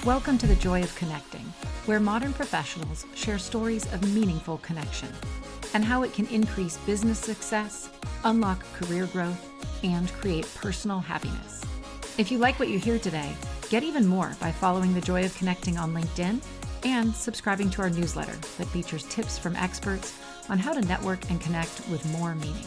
Welcome to the Joy of Connecting, where modern professionals share stories of meaningful connection and how it can increase business success, unlock career growth, and create personal happiness. If you like what you hear today, get even more by following the Joy of Connecting on LinkedIn and subscribing to our newsletter that features tips from experts on how to network and connect with more meaning.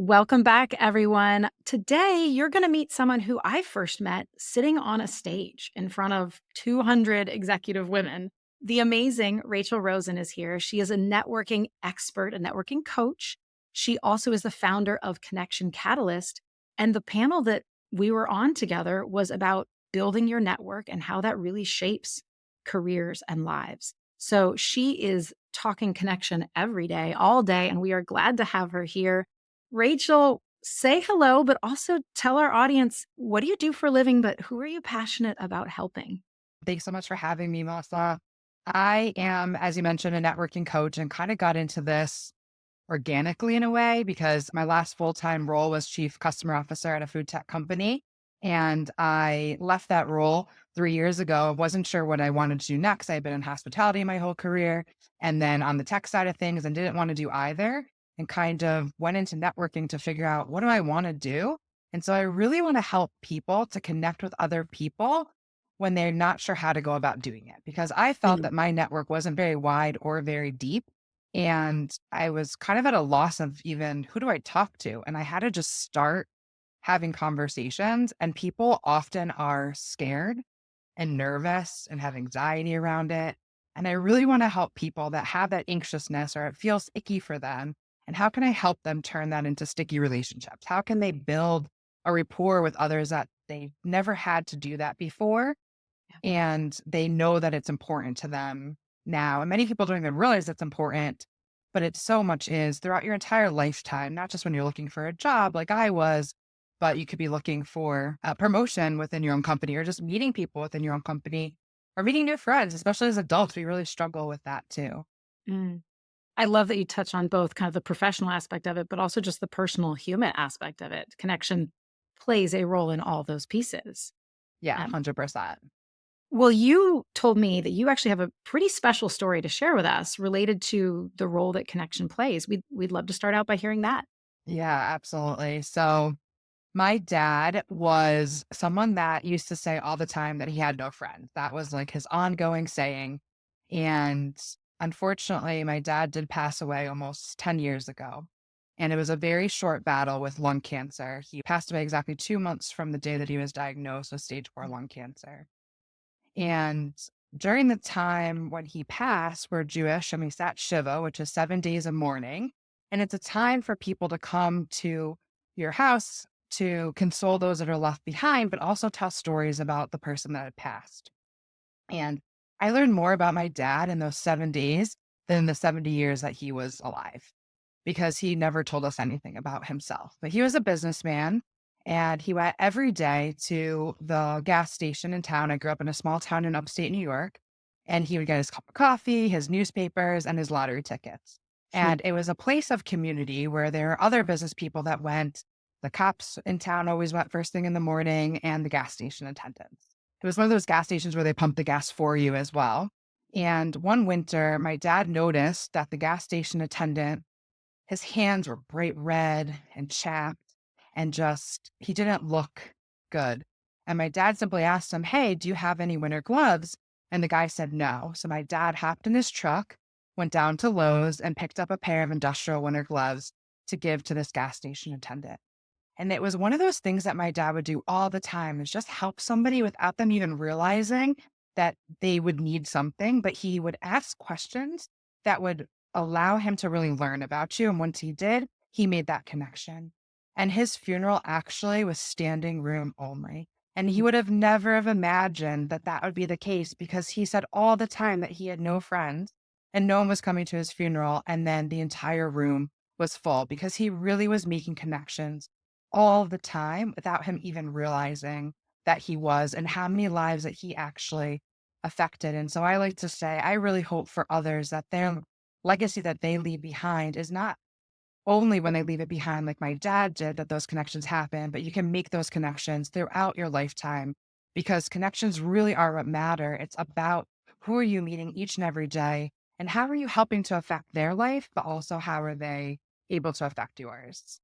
Welcome back, everyone. Today, you're going to meet someone who I first met sitting on a stage in front of 200 executive women. The amazing Rachel Rozen is here. She is a networking expert, a networking coach. She also is the founder of Connection Catalyst. And the panel that we were on together was about building your network and how that really shapes careers and lives. So she is talking connection every day, all day, and we are glad to have her here. Rachel, say hello, but also tell our audience, what do you do for a living, but who are you passionate about helping? Thanks so much for having me, Melissa. I am, as you mentioned, a networking coach and kind of got into this organically in a way because my last full-time role was chief customer officer at a food tech company. And I left that role 3 years ago. I wasn't sure what I wanted to do next. I had been in hospitality my whole career and then on the tech side of things and didn't want to do either and kind of went into networking to figure out what do I want to do? And so I really want to help people to connect with other people when they're not sure how to go about doing it because I felt Mm, that my network wasn't very wide or very deep. And I was kind of at a loss of even who do I talk to? And I had to just start having conversations. And people often are scared and nervous and have anxiety around it. And I really want to help people that have that anxiousness or it feels icky for them. And how can I help them turn that into sticky relationships? How can they build a rapport with others that they've never had to do that before? yeah. And they know that it's important to them now. And many people don't even realize it's important, but it so much is throughout your entire lifetime, not just when you're looking for a job like I was, but you could be looking for a promotion within your own company or just meeting people within your own company or meeting new friends, especially as adults. We really struggle with that too. Mm. I love that you touch on both kind of the professional aspect of it, but also just the personal human aspect of it. Connection plays a role in all those pieces. Yeah, Um, 100%. well, you told me that you actually have a pretty special story to share with us related to the role that connection plays. We'd love to start out by hearing that. Yeah, absolutely. So my dad was someone that used to say all the time that he had no friends. That was like his ongoing saying. And unfortunately, my dad did pass away almost 10 years ago. And it was a very short battle with lung cancer. He passed away exactly 2 months from the day that he was diagnosed with stage 4 lung cancer. And during the time when he passed, we're Jewish and we sat Shiva, which is 7 days of mourning. And it's a time for people to come to your house to console those that are left behind, but also tell stories about the person that had passed. And I learned more about my dad in those 7 days than the 70 years that he was alive because he never told us anything about himself. But he was a businessman and he went every day to the gas station in town. I grew up in a small town in upstate New York, and he would get his cup of coffee, his newspapers, and his lottery tickets. Hmm. And it was a place of community where there are other business people that went. The cops in town always went first thing in the morning, and the gas station attendants. It was one of those gas stations where they pump the gas for you as well. And one winter, my dad noticed that the gas station attendant, his hands were bright red and chapped and just, he didn't look good. And my dad simply asked him, "Hey, do you have any winter gloves?" And the guy said no. So my dad hopped in his truck, went down to Lowe's and picked up a pair of industrial winter gloves to give to this gas station attendant. And it was one of those things that my dad would do all the time is just help somebody without them even realizing that they would need something. But he would ask questions that would allow him to really learn about you. And once he did, he made that connection. And his funeral actually was standing room only. And he would have never have imagined that that would be the case because he said all the time that he had no friends and no one was coming to his funeral. And then the entire room was full because he really was making connections all the time without him even realizing that he was and how many lives that he actually affected. And so I like to say, I really hope for others that their legacy that they leave behind is not only when they leave it behind, like my dad did, that those connections happen. But you can make those connections throughout your lifetime because connections really are what matter. It's about who are you meeting each and every day and how are you helping to affect their life, but also how are they able to affect yours?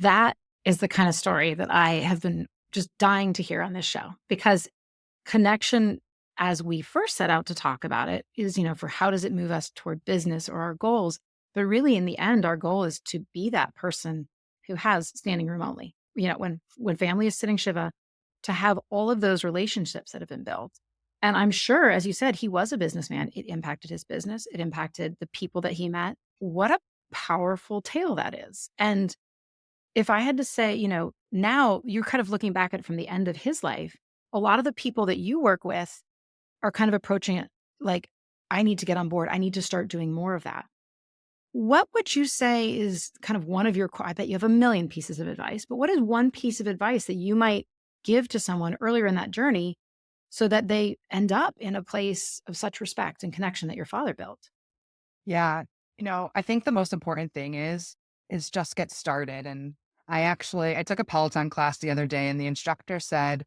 That is the kind of story that I have been just dying to hear on this show because connection, as we first set out to talk about it, is, for how does it move us toward business or our goals? But really, in the end, our goal is to be that person who has standing room only. When family is sitting Shiva, to have all of those relationships that have been built. And I'm sure, as you said, he was a businessman. It impacted his business. It impacted the people that he met. What a powerful tale that is. And if I had to say, now you're kind of looking back at it from the end of his life, a lot of the people that you work with are kind of approaching it like, I need to get on board. I need to start doing more of that. What would you say is kind of one of your, I bet you have a million pieces of advice, but what is one piece of advice that you might give to someone earlier in that journey so that they end up in a place of such respect and connection that your father built? Yeah. I think the most important thing is just get started. And I took a Peloton class the other day and the instructor said,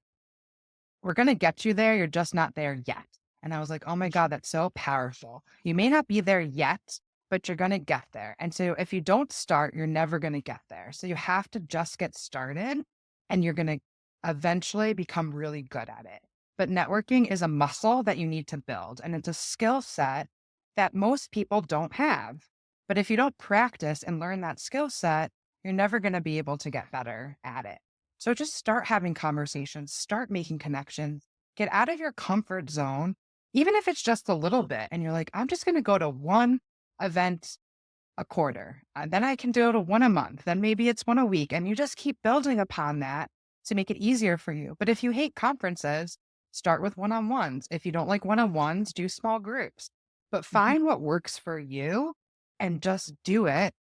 we're going to get you there. You're just not there yet. And I was like, oh my God, that's so powerful. You may not be there yet, but you're going to get there. And so if you don't start, you're never going to get there. So you have to just get started and you're going to eventually become really good at it. But networking is a muscle that you need to build and it's a skill set that most people don't have. But if you don't practice and learn that skill set, you're never going to be able to get better at it. So just start having conversations, start making connections, get out of your comfort zone, even if it's just a little bit. And you're like, I'm just going to go to one event a quarter. Then I can do it a one a month. Then maybe it's one a week. And you just keep building upon that to make it easier for you. But if you hate conferences, start with one on ones. If you don't like one on ones, do small groups. But Mhm. find what works for you and just do it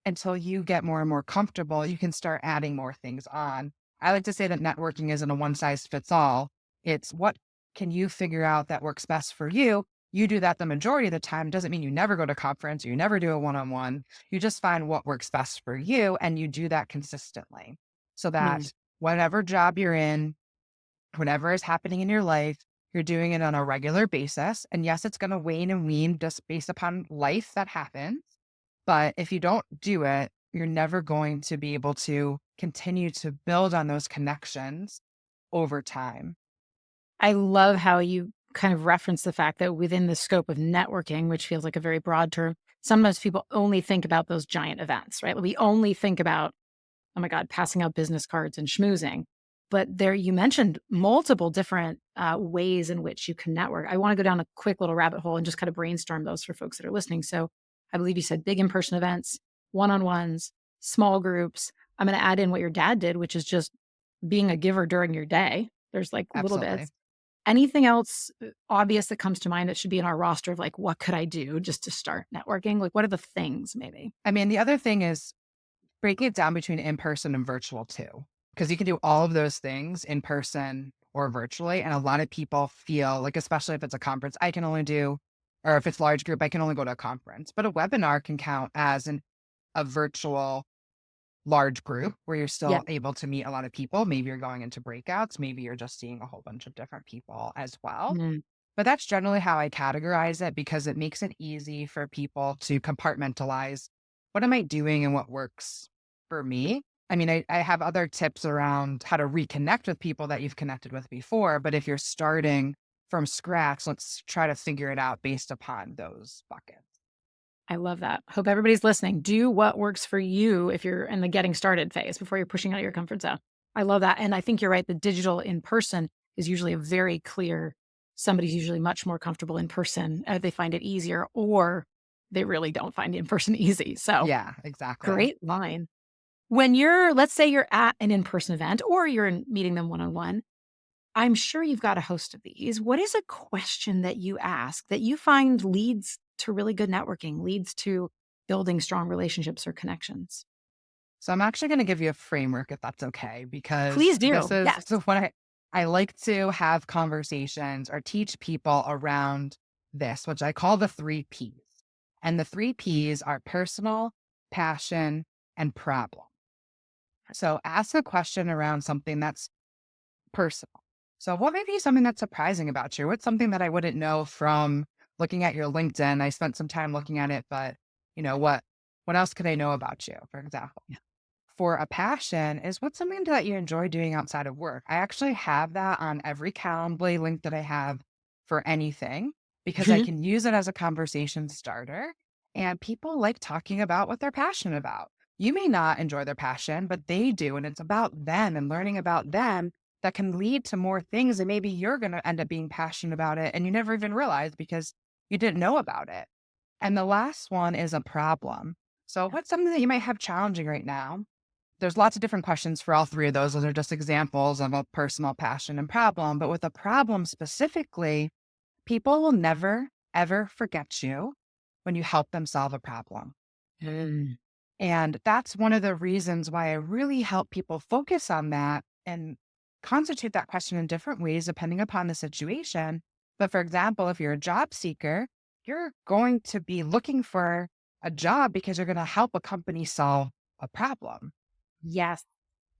until you get more and more comfortable, you can start adding more things on. I like to say that networking isn't a one size fits all. It's what can you figure out that works best for you? You do that the majority of the time. Doesn't mean you never go to conference or you never do a one on one. You just find what works best for you and you do that consistently so Mm. that whatever job you're in, whatever is happening in your life, you're doing it on a regular basis. And yes, it's going to wane and wean just based upon life that happens. But if you don't do it, you're never going to be able to continue to build on those connections over time. I love how you kind of reference the fact that within the scope of networking, which feels like a very broad term, sometimes people only think about those giant events, right? We only think about, oh my God, passing out business cards and schmoozing. But there, you mentioned multiple different ways in which you can network. I want to go down a quick little rabbit hole and just kind of brainstorm those for folks that are listening. So I believe you said big in person events, one on ones, small groups. I'm going to add in what your dad did, which is just being a giver during your day. There's like little Absolutely. bits. Anything else obvious that comes to mind that should be in our roster of like, what could I do just to start networking? Like, what are the things maybe? I mean, the other thing is breaking it down between in person and virtual too, because you can do all of those things in person or virtually. And a lot of people feel like, especially if it's a conference, I can only do, or if it's large group, I can only go to a conference. But a webinar can count as a virtual large group where you're Yeah. still able to meet a lot of people. Maybe you're going into breakouts. Maybe you're just seeing a whole bunch of different people as well. Mm. But that's generally how I categorize it because it makes it easy for people to compartmentalize what am I doing and what works for me. I mean, I have other tips around how to reconnect with people that you've connected with before. But if you're starting from scratch, let's try to figure it out based upon those buckets. I love that. Hope everybody's listening. Do what works for you if you're in the getting started phase before you're pushing out your comfort zone. I love that. And I think you're right. The digital in person is usually a very clear, somebody's usually much more comfortable in person. They find it easier, or they really don't find in person easy. So Yeah, exactly. great line. When you're, let's say you're at an in person event or you're meeting them one on one, I'm sure you've got a host of these. What is a question that you ask that you find leads to really good networking, leads to building strong relationships or connections? So I'm actually going to give you a framework if that's okay, because Please do. Yes. this is what I like to have conversations or teach people around this, which I call the three P's. And the three P's are personal, passion, and problem. So ask a question around something that's personal. So what may be something that's surprising about you? What's something that I wouldn't know from looking at your LinkedIn? I spent some time looking at it, but what else could I know about you, for example? Yeah. For a passion is what's something that you enjoy doing outside of work. I actually have that on every Calendly link that I have for anything because I Mhm. can use it as a conversation starter. And people like talking about what they're passionate about. You may not enjoy their passion, but they do. And it's about them and learning about them that can lead to more things. And maybe you're going to end up being passionate about it and you never even realized because you didn't know about it. And the last one is a problem. So, what's something that you might have challenging right now? There's lots of different questions for all three of those. Those are just examples of a personal passion and problem. But with a problem specifically, people will never, ever forget you when you help them solve a problem. Mm. And that's one of the reasons why I really help people focus on that and constitute that question in different ways depending upon the situation. But for example, if you're a job seeker, you're going to be looking for a job because you're going to help a company solve a problem. Yes.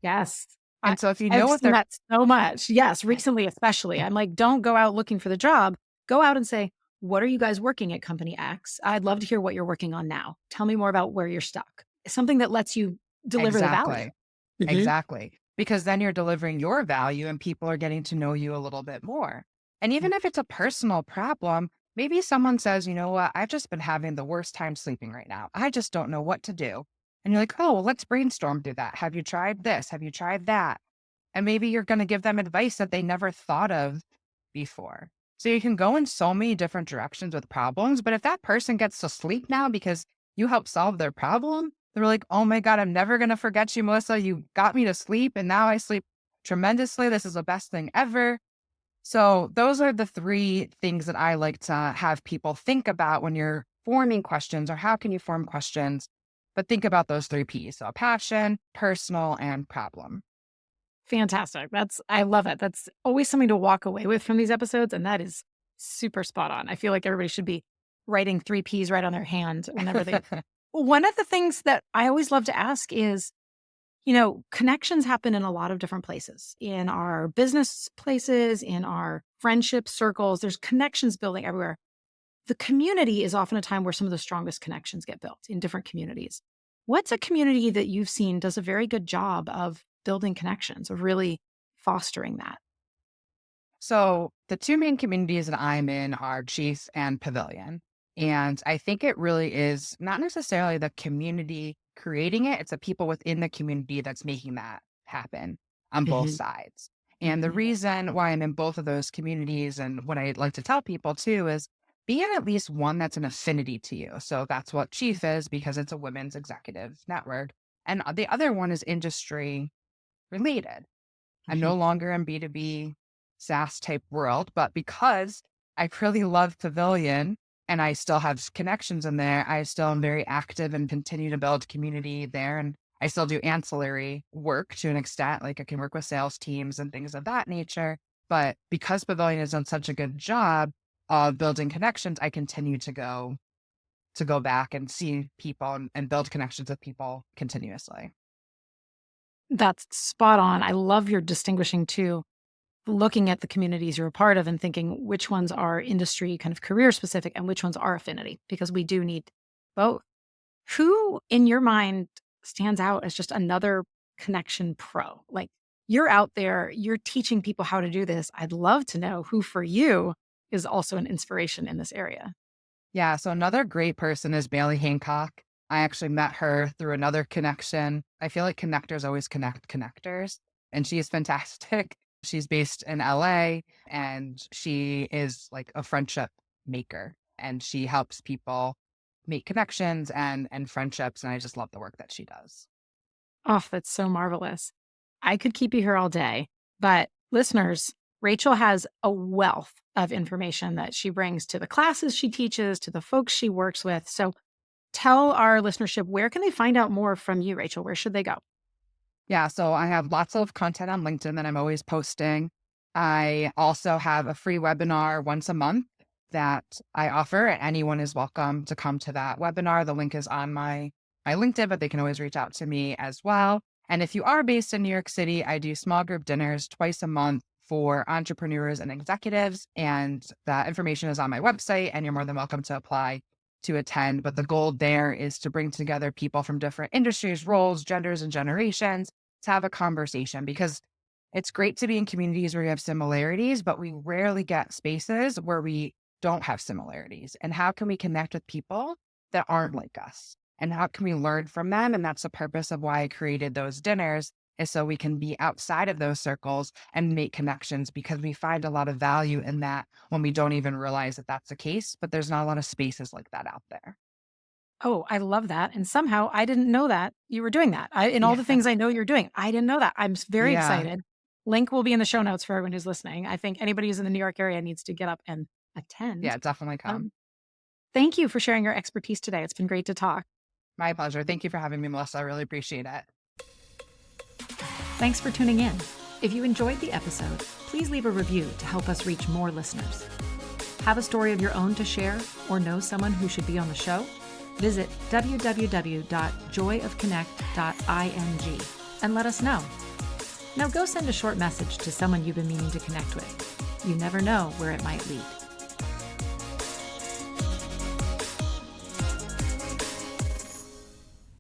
Yes. I And so if you know I've what seen they're that so much. Yes, recently especially. I'm like, "Don't go out looking for the job. Go out and say, 'What are you guys working at company X? I'd love to hear what you're working on now. Tell me more about where you're stuck.'" Something that lets you deliver the value. exactly. Mhm. Exactly. Because then you're delivering your value and people are getting to know you a little bit more. And Yeah. even if it's a personal problem, maybe someone says, you know what, I've just been having the worst time sleeping right now. I just don't know what to do. And you're like, oh, well, let's brainstorm through that. Have you tried this? Have you tried that? And maybe you're going to give them advice that they never thought of before. So you can go in so many different directions with problems. But if that person gets to sleep now because you help solve their problem, they're like, oh my God, I'm never going to forget you, Melissa. You got me to sleep and now I sleep tremendously. This is the best thing ever. So those are the three things that I like to have people think about when you're forming questions or how can you form questions. But think about those three P's. So passion, personal, and problem. Fantastic. I love it. That's always something to walk away with from these episodes, and that is super spot on. I feel like everybody should be writing 3 Ps right on their hand whenever they one of the things that I always love to ask is, connections happen in a lot of different places. In our business places, in our friendship circles, there's connections building everywhere. The community is often a time where some of the strongest connections get built in different communities. What's a community that you've seen does a very good job of building connections, of really fostering that? So the two main communities that I'm in are Chief and Pavilion. And I think it really is not necessarily the community creating it, it's the people within the community that's making that happen on both Mhm, sides. And the mhm. reason why I'm in both of those communities and what I like to tell people too is be in at least one that's an affinity to you. So that's what Chief is because it's a women's executive network. And the other one is industry related. I'm Mhm. no longer in B2B SaaS type world, but because I really love Pavilion and I still have connections in there, I still am very active and continue to build community there. And I still do ancillary work to an extent, like I can work with sales teams and things of that nature. But because Pavilion has done such a good job of building connections, I continue to go back and see people and build connections with people continuously. That's spot on. I love your distinguishing too, looking at the communities you're a part of and thinking which ones are industry kind of career specific and which ones are affinity, because we do need both. Who in your mind stands out as just another connection pro? Like, you're out there, you're teaching people how to do this. I'd love to know who for you is also an inspiration in this area. Yeah, so another great person is Bailey Hancock. I actually met her through another connection. I feel like connectors always connect connectors, and she is fantastic. She's based in LA and she is like a friendship maker and she helps people make connections and friendships and I just love the work that she does. Oh, that's so marvelous. I could keep you here all day, but listeners, Rachel has a wealth of information that she brings to the classes she teaches, to the folks she works with. So tell our listenership, where can they find out more from you, Rachel? Where should they go? Yeah, so I have lots of content on LinkedIn that I'm always posting. I also have a free webinar once a month that I offer. Anyone is welcome to come to that webinar. The link is on my my LinkedIn, but they can always reach out to me as well. And if you are based in New York City, I do small group dinners twice a month for entrepreneurs and executives. And that information is on my website, and you're more than welcome to apply to attend. But the goal there is to bring together people from different industries, roles, genders, and generations to have a conversation, because it's great to be in communities where we have similarities, but we rarely get spaces where we don't have similarities. And how can we connect with people that aren't like us? And how can we learn from them? And that's the purpose of why I created those dinners, is so we can be outside of those circles and make connections, because we find a lot of value in that when we don't even realize that that's the case. But there's not a lot of spaces like that out there. Oh, I love that. And somehow I didn't know that you were doing that. In all Yeah. the things I know you're doing, I didn't know that. Very Yeah. excited. Link will be in the show notes for everyone who's listening. I think anybody who's in the New York area needs to get up and attend. Yeah. Definitely come. Um, Thank you for sharing your expertise today. It's been great to talk. My pleasure. Thank you for having me, Melissa. I really appreciate it. Thanks for tuning in. If you enjoyed the episode, please leave a review to help us reach more listeners. Have a story of your own to share, or know someone who should be on the show? Visit www.joyofconnect.ing and let us know. Now go send a short message to someone you've been meaning to connect with. You never know where it might lead.